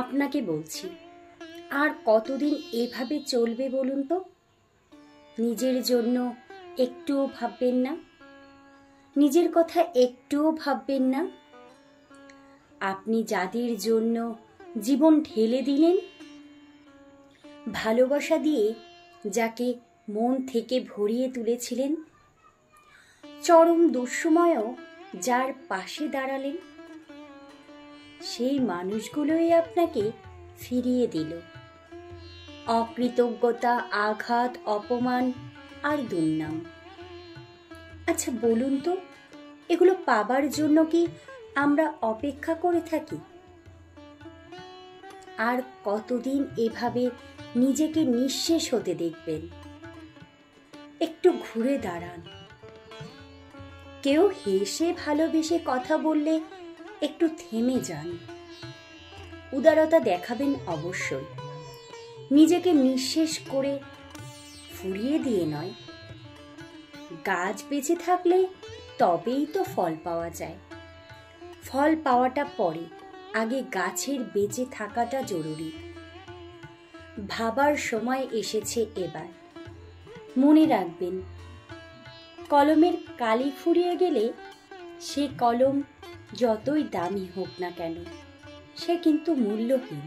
আপনাকে বলছি, আর কতদিন এভাবে চলবে বলুন তো? নিজের জন্য একটুও ভাববেন না, নিজের কথা একটুও ভাববেন না। আপনি যাদের জন্য জীবন ঢেলে দিলেন, ভালোবাসা দিয়ে যাকে মন থেকে ভরিয়ে তুলেছিলেন, চরম দুঃসময়েও যার পাশে দাঁড়ালেন, সেই মানুষগুলোই আপনাকে ফিরিয়ে দিল। অকৃতজ্ঞতা, আঘাত, অপমান আর দুর্নাম। আচ্ছা বলুন তো, এগুলো পাবার জন্য কি আমরা অপেক্ষা করে থাকি? আর কতদিন এভাবে নিজেকে নিঃশেষ হতে দেখবেন? একটু ঘুরে দাঁড়ান। কেউ হেসে ভালোবেসে কথা বললে একটু থেমে যান। উদারতা দেখাবেন অবশ্যই, নিজেকে নিঃশেষ করে ফুরিয়ে দিয়ে নয়। গাছ বেঁচে থাকলে তবেই তো ফল পাওয়া যায়। ফল পাওয়াটা পরে, আগে গাছের বেঁচে থাকাটা জরুরি। ভাবার সময় এসেছে এবার। মনে রাখবেন, কলমের কালি ফুরিয়ে গেলে সে কলম যতই দামি হোক না কেন, সে কিন্তু মূল্যহীন।